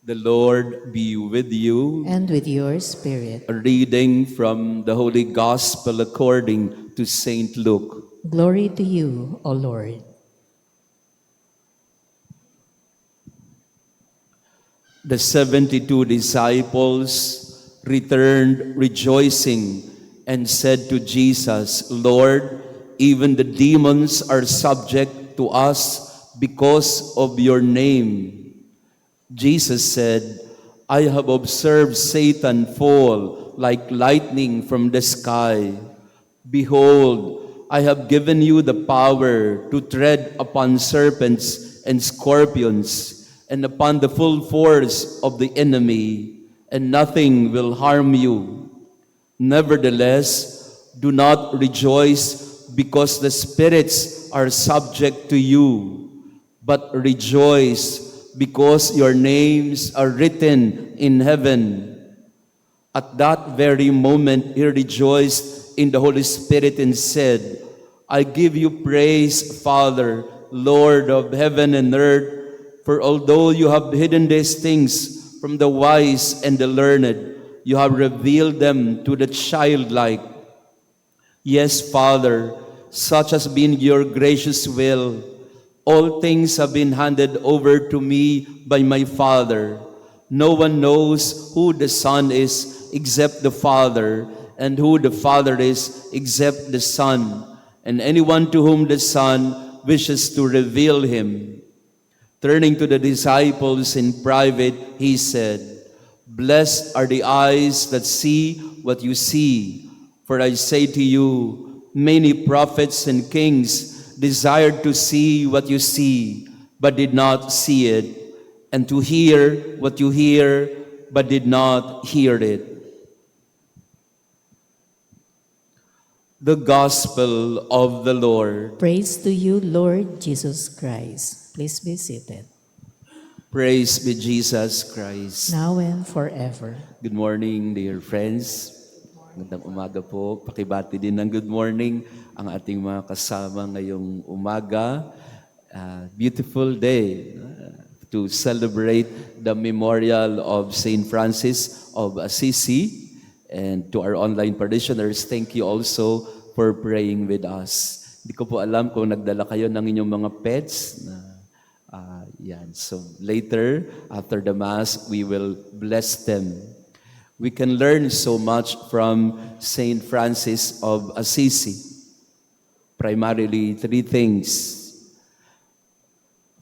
The Lord be with you. And with your spirit. A reading from the Holy Gospel according to Saint Luke. Glory to you, O Lord. The 72 disciples returned rejoicing and said to Jesus, Lord, even the demons are subject to us because of your name. Jesus said, I have observed Satan fall like lightning from the sky. Behold, I have given you the power to tread upon serpents and scorpions and upon the full force of the enemy, and nothing will harm you. Nevertheless, do not rejoice because the spirits are subject to you, but rejoice because your names are written in heaven. At that very moment, he rejoiced in the Holy Spirit and said, I give you praise, Father, Lord of heaven and earth, for although you have hidden these things from the wise and the learned, you have revealed them to the childlike. Yes, Father, such has been your gracious will. All things have been handed over to me by my Father. No one knows who the Son is except the Father, and who the Father is except the Son, and anyone to whom the Son wishes to reveal him. Turning to the disciples in private, he said, Blessed are the eyes that see what you see. For I say to you, many prophets and kings desired to see what you see, but did not see it, and to hear what you hear, but did not hear it. The Gospel of the Lord. Praise to you, Lord Jesus Christ. Please be seated. Praise be Jesus Christ. Now and forever. Good morning, dear friends. Magandang umaga po. Pakibati din ng good morning ang ating mga kasama ngayong umaga. Beautiful day to celebrate the memorial of Saint Francis of Assisi. And to our online parishioners, thank you also for praying with us. Hindi ko po alam kung nagdala kayo ng inyong mga pets. Yan. So later, after the Mass, we will bless them. We can learn so much from Saint Francis of Assisi. Primarily, three things.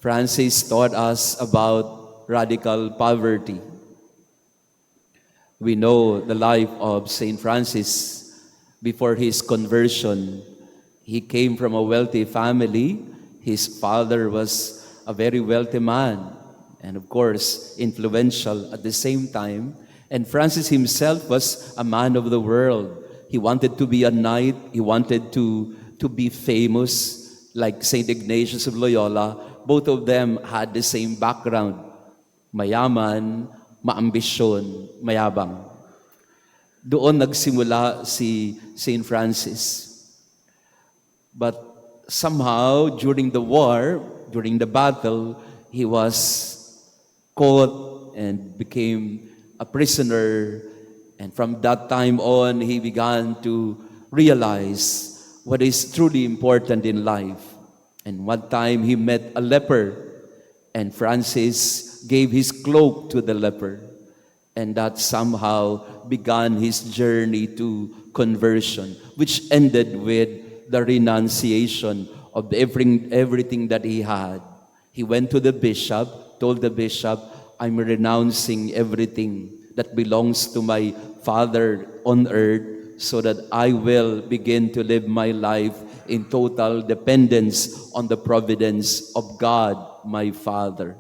Francis taught us about radical poverty. We know the life of Saint Francis before his conversion. He came from a wealthy family. His father was a very wealthy man and, of course, influential at the same time. And Francis himself was a man of the world. He wanted to be a knight. He wanted to be famous like Saint Ignatius of Loyola. Both of them had the same background. Mayaman, maambisyon, mayabang. Doon nagsimula si Saint Francis. But somehow, during the war, during the battle, he was caught and became a prisoner. And from that time on, he began to realize what is truly important in life. And one time, he met a leper, and Francis gave his cloak to the leper. And that somehow began his journey to conversion, which ended with the renunciation of everything that he had. He went to the bishop, told the bishop, I'm renouncing everything that belongs to my Father on earth so that I will begin to live my life in total dependence on the providence of God, my Father.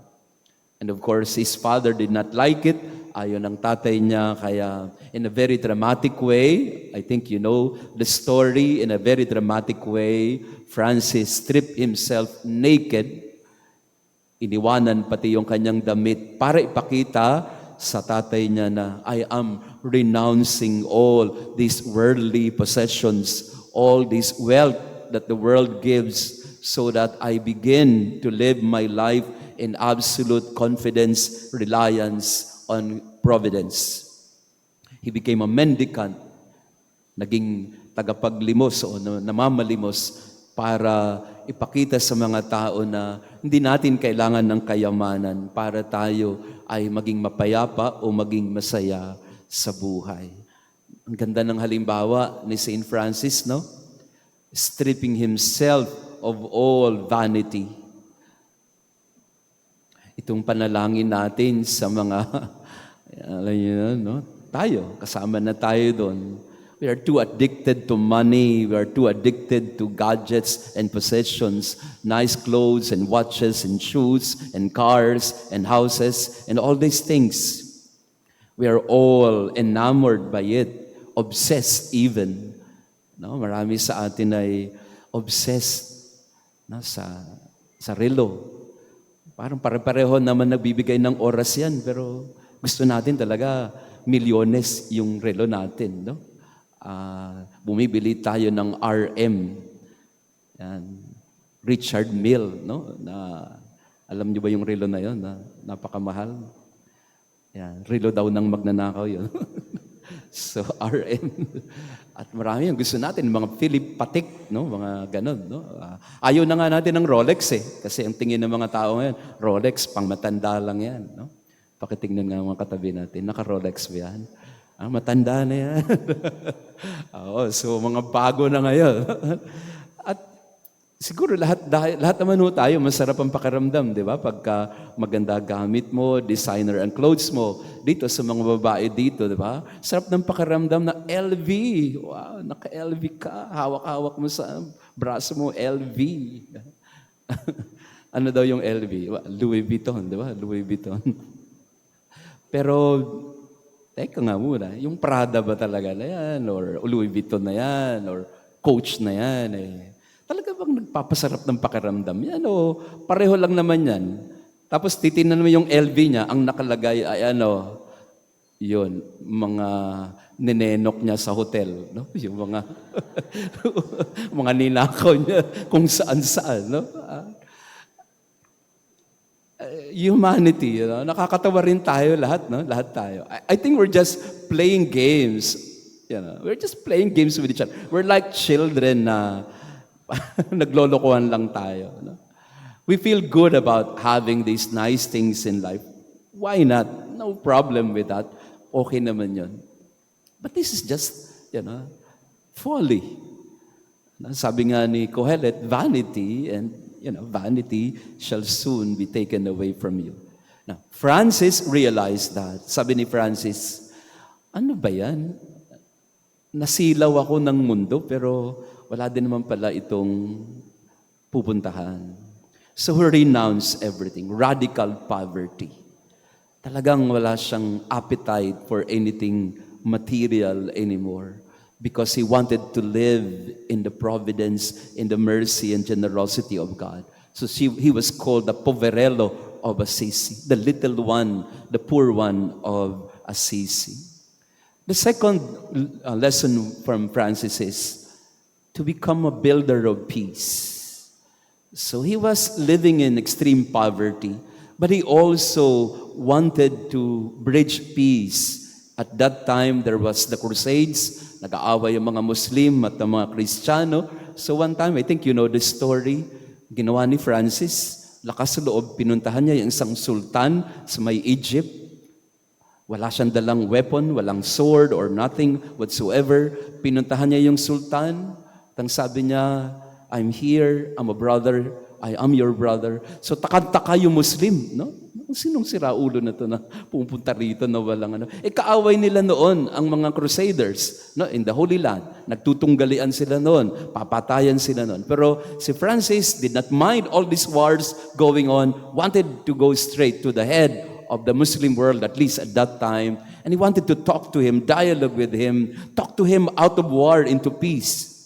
And of course, his father did not like it. Ayon ang tatay niya, kaya in a very dramatic way, I think you know the story, in a very dramatic way, Francis stripped himself naked, iniwanan pati yung kanyang damit para ipakita sa tatay niya na I am renouncing all these worldly possessions, all this wealth that the world gives, so that I begin to live my life in absolute confidence, reliance on providence. He became a mendicant, naging tagapaglimos o namamalimos para ipakita sa mga tao na hindi natin kailangan ng kayamanan para tayo ay maging mapayapa o maging masaya sa buhay. Ang ganda ng halimbawa ni St. Francis, no? Stripping himself of all vanity. Itong panalangin natin sa mga, alam niyo, no? Tayo, kasama na tayo doon. We are too addicted to money. We are too addicted to gadgets and possessions, nice clothes and watches and shoes and cars and houses and all these things. We are all enamored by it, obsessed even. No, marami sa atin ay obsessed, no, sa relo. Parang pare-pareho naman nagbibigay ng oras yan, pero gusto natin talaga milyones yung relo natin, no? Bumibili tayo ng RM, yan, Richard Mille, no? Na alam niyo ba yung relo na yon na napakamahal? Yan, relo daw ng magnanakaw yun. So RM. At marami yung gusto natin, mga Philip Patek, no? Mga ganun, no? Ayaw na nga natin ng Rolex eh, kasi ang tingin ng mga tao ngayon, Rolex pang matanda lang yan, no? Pakitingnan nga mga katabi natin, naka-Rolex ba yan? Matanda na yan. Oo, so mga bago na ngayon. At siguro lahat naman ho tayo, masarap ang pakiramdam, di ba? Pagka maganda gamit mo, designer ang clothes mo, dito sa mga babae dito, di ba? Sarap ng pakiramdam na LV. Wow, naka-LV ka. Hawak-hawak mo sa braso mo, LV. Ano daw yung LV? Louis Vuitton, di ba? Louis Vuitton. Pero, teka nga muna, yung Prada ba talaga na yan? Or Louis Vuitton na yan? Or Coach na yan? Eh, talaga bang nagpapasarap ng pakiramdam yan? O pareho lang naman yan? Tapos titinan mo yung LV niya, ang nakalagay ay ano, yun, mga ninenok niya sa hotel. No? Yung mga, mga ninakaw niya kung saan-saan. No? Humanity, you know? Nakakatawa rin tayo lahat, no? Lahat tayo. I think we're just playing games. You know? We're just playing games with each other. We're like children na naglolokohan lang tayo. No? We feel good about having these nice things in life. Why not? No problem with that. Okay naman yun. But this is just, you know, folly. Sabi nga ni Kohelet, vanity and vanity shall soon be taken away from you. Now, Francis realized that. Sabi ni Francis, ano ba yan? Nasilaw ako ng mundo pero wala din naman pala itong pupuntahan. So he renounced everything. Radical poverty. Talagang wala siyang appetite for anything material anymore. Because he wanted to live in the providence, in the mercy and generosity of God. So he was called the poverello of Assisi, the little one, the poor one of Assisi. The second lesson from Francis is to become a builder of peace. So he was living in extreme poverty, but he also wanted to bridge peace. At that time, there was the Crusades. Nag-aaway yung mga Muslim at ang mga Kristiyano. So one time, I think you know the story, ginawa ni Francis, lakas loob, pinuntahan niya yung isang sultan sa may Egypt. Wala siyang dalang weapon, walang sword or nothing whatsoever. Pinuntahan niya yung sultan. Tang sabi niya, I'm here, I'm a brother, I am your brother. So takad-taka yung Muslim, no? Sinong siraulo na to na pupunta rito na walang ano? Kaaway nila noon ang mga Crusaders, no, in the Holy Land. Nagtutunggalian sila noon, papatayan sila noon. Pero si Francis did not mind all these wars going on, wanted to go straight to the head of the Muslim world, at least at that time. And he wanted to talk to him, dialogue with him, talk to him out of war into peace.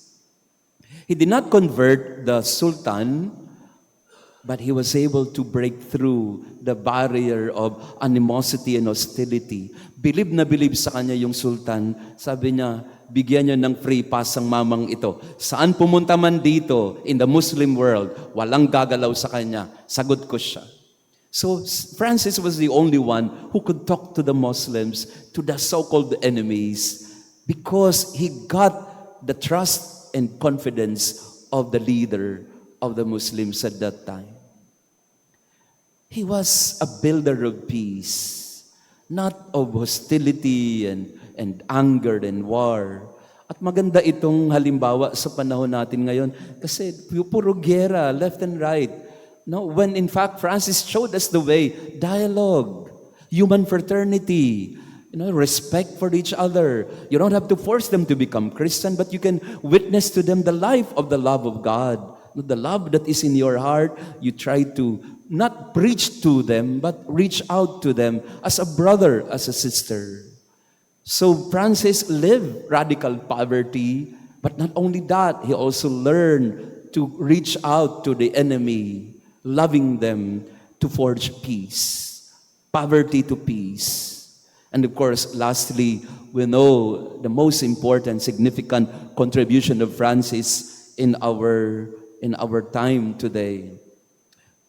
He did not convert the Sultan, but he was able to break through the barrier of animosity and hostility. Bilib na bilib sa kanya yung sultan. Sabi niya, bigyan niya ng free pass ang mamang ito. Saan pumunta man dito in the Muslim world, walang gagalaw sa kanya. Sagot ko siya. So Francis was the only one who could talk to the Muslims, to the so-called enemies, because he got the trust and confidence of the leader of the Muslims at that time. He was a builder of peace, not of hostility and anger and war. At maganda itong halimbawa sa panahon natin ngayon kasi puro gera, left and right. No, when in fact Francis showed us the way, dialogue, human fraternity, respect for each other. You don't have to force them to become Christian, but you can witness to them the life of the love of God. The love that is in your heart, you try to not preach to them, but reach out to them as a brother, as a sister. So Francis lived radical poverty, but not only that, he also learned to reach out to the enemy, loving them to forge peace, poverty to peace. And of course, lastly, we know the most important, significant contribution of Francis in our time today.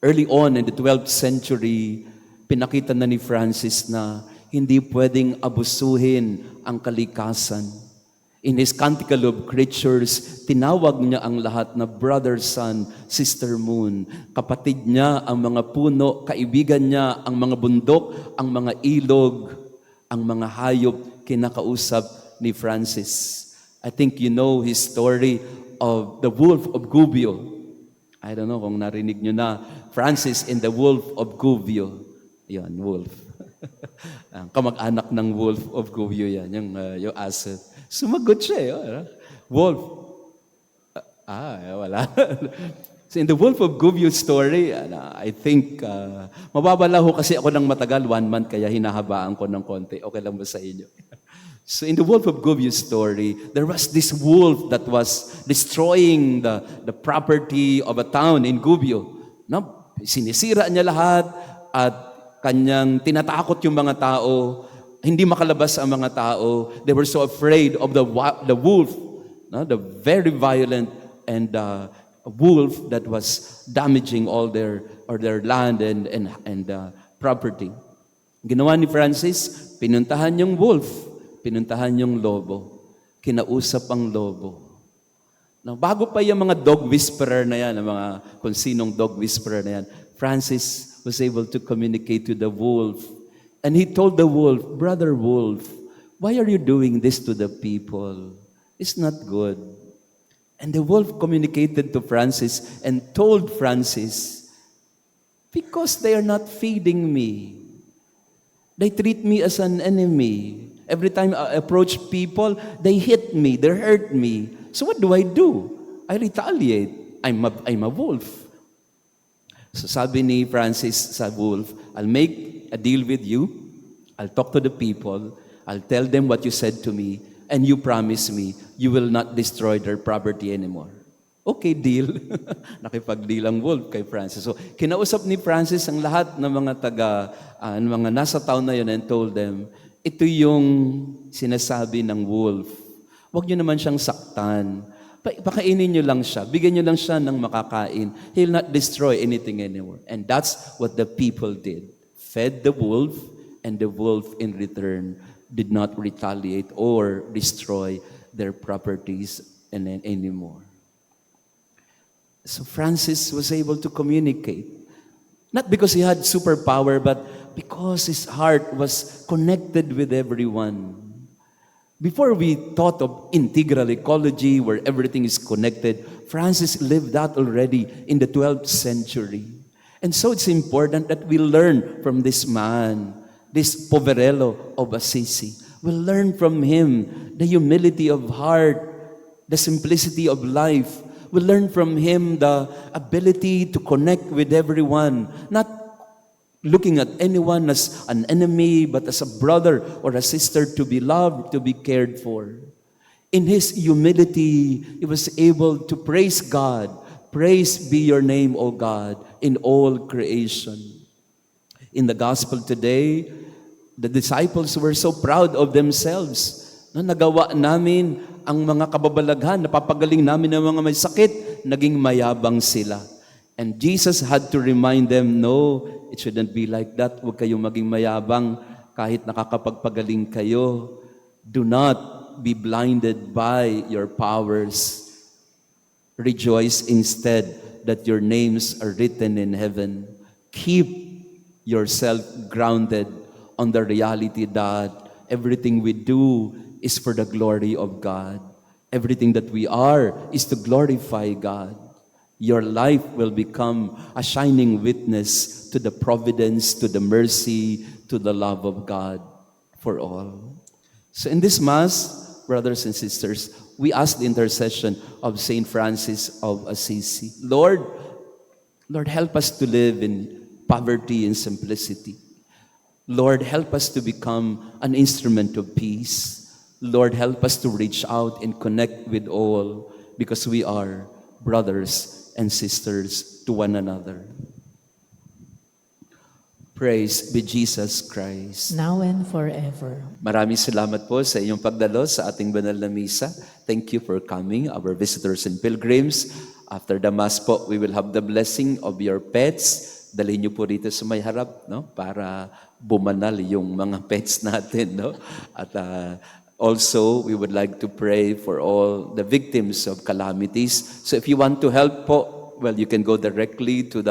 Early on in the 12th century, pinakita na ni Francis na hindi pwedeng abusuhin ang kalikasan. In his Canticle of Creatures, tinawag niya ang lahat na brother sun, sister moon. Kapatid niya ang mga puno, kaibigan niya ang mga bundok, ang mga ilog, ang mga hayop, kinakausap ni Francis. I think you know his story of the Wolf of Gubbio. I don't know kung narinig niyo na. Francis in the Wolf of Gubbio. Yan, wolf. Ang kamag-anak ng Wolf of Gubbio yan, yung aso. Sumagot siya. Wolf. Wala. So in the Wolf of Gubbio story, I think, mababalaho kasi ako ng matagal, 1 month, kaya hinahabaan ko ng konti. Okay lang ba sa inyo? So in the Wolf of Gubbio story, there was this wolf that was destroying the property of a town in Gubbio. No? Sinisira niya lahat at kanyang tinatakot yung mga tao. Hindi makalabas ang mga tao. They were so afraid of the wolf, no? The very violent and wolf that was damaging all their land and property. Ginawa ni Francis, pinuntahan yung wolf, pinuntahan yung lobo, kinausap ang lobo. Now, bago pa yung mga dog whisperer na yan, ang mga kung sinong dog whisperer na yan, Francis was able to communicate to the wolf. And he told the wolf, "Brother wolf, why are you doing this to the people? It's not good." And the wolf communicated to Francis and told Francis, "Because they are not feeding me. They treat me as an enemy. Every time I approach people, they hit me, they hurt me. So what do? I retaliate. I'm a wolf." So sabi ni Francis sa wolf, "I'll make a deal with you. I'll talk to the people. I'll tell them what you said to me. And you promise me, you will not destroy their property anymore." Okay, deal. Nakipag-deal ang wolf kay Francis. So, kinausap ni Francis ang lahat ng mga mga nasa town na yun and told them, ito yung sinasabi ng wolf. Huwag nyo naman siyang saktan. Pakainin nyo lang siya. Bigyan nyo lang siya ng makakain. He'll not destroy anything anymore. And that's what the people did. Fed the wolf, and the wolf in return did not retaliate or destroy their properties anymore. So Francis was able to communicate. Not because he had superpower, but because his heart was connected with everyone. Before we thought of integral ecology, where everything is connected, Francis lived that already in the 12th century. And so it's important that we learn from this man, this Poverello of Assisi. We learn from him the humility of heart, the simplicity of life. We learn from him the ability to connect with everyone, not looking at anyone as an enemy, but as a brother or a sister to be loved, to be cared for. In his humility, he was able to praise God. Praise be your name, O God, in all creation. In the gospel today, the disciples were so proud of themselves. Nagawa namin ang mga kababalaghan, napapagaling namin ng mga may sakit, naging mayabang sila. And Jesus had to remind them, no, it shouldn't be like that. Huwag kayong maging mayabang kahit nakakapagpagaling kayo. Do not be blinded by your powers. Rejoice instead that your names are written in heaven. Keep yourself grounded on the reality that everything we do is for the glory of God. Everything that we are is to glorify God. Your life will become a shining witness to the providence, to the mercy, to the love of God for all. So in this Mass, brothers and sisters, we ask the intercession of Saint Francis of Assisi. Lord, help us to live in poverty and simplicity. Lord, help us to become an instrument of peace. Lord, help us to reach out and connect with all because we are brothers and sisters to one another. Praise be Jesus Christ. Now and forever. Maraming salamat po sa inyong pagdalo sa ating banal na misa. Thank you for coming, our visitors and pilgrims. After the Mass po, we will have the blessing of your pets. Dalhin niyo po rito sa may harap, no? Para bumanal yung mga pets natin, no? At also, we would like to pray for all the victims of calamities. So if you want to help po, well, you can go directly to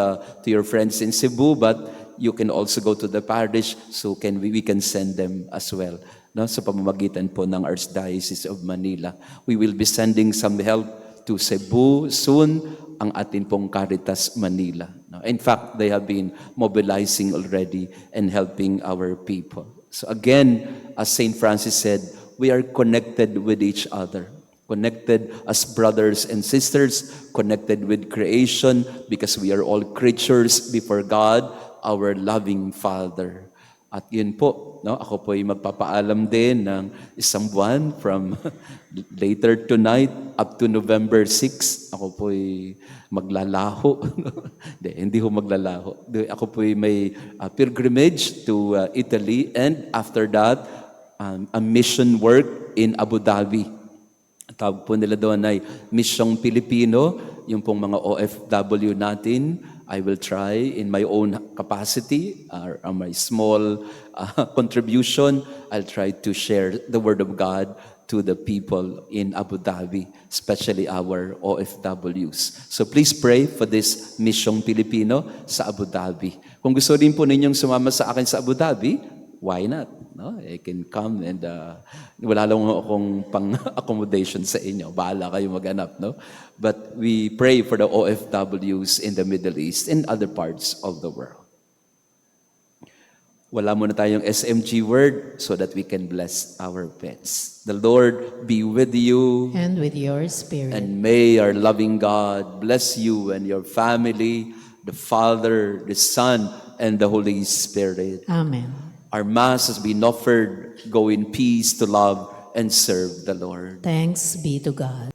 your friends in Cebu, but you can also go to the parish, so we can send them as well. No, sa pamamagitan po ng Archdiocese of Manila. We will be sending some help to Cebu soon, ang atin pong Caritas Manila. No, in fact, they have been mobilizing already and helping our people. So again, as Saint Francis said, we are connected with each other. Connected as brothers and sisters, connected with creation because we are all creatures before God, our loving Father. At yun po, no, ako po ay magpapaalam din ng isang buwan from later tonight up to November 6. Ako po ay maglalaho. Hindi ho maglalaho. Ako po ay may pilgrimage to Italy, and after that, a mission work in Abu Dhabi. Tawag po nila doon ay Misyong Pilipino, yung pong mga OFW natin. I will try in my own capacity, or my small contribution, I'll try to share the Word of God to the people in Abu Dhabi, especially our OFWs. So please pray for this Misyong Pilipino sa Abu Dhabi. Kung gusto rin po ninyong sumama sa akin sa Abu Dhabi, why not? No, I can come and wala lang akong pang-accommodation sa inyo. Bahala kayo maghanap, no? But we pray for the OFWs in the Middle East and other parts of the world. Wala muna tayong SMG word so that we can bless our pets. The Lord be with you. And with your spirit. And may our loving God bless you and your family, the Father, the Son, and the Holy Spirit. Amen. Our Mass has been offered. Go in peace to love and serve the Lord. Thanks be to God.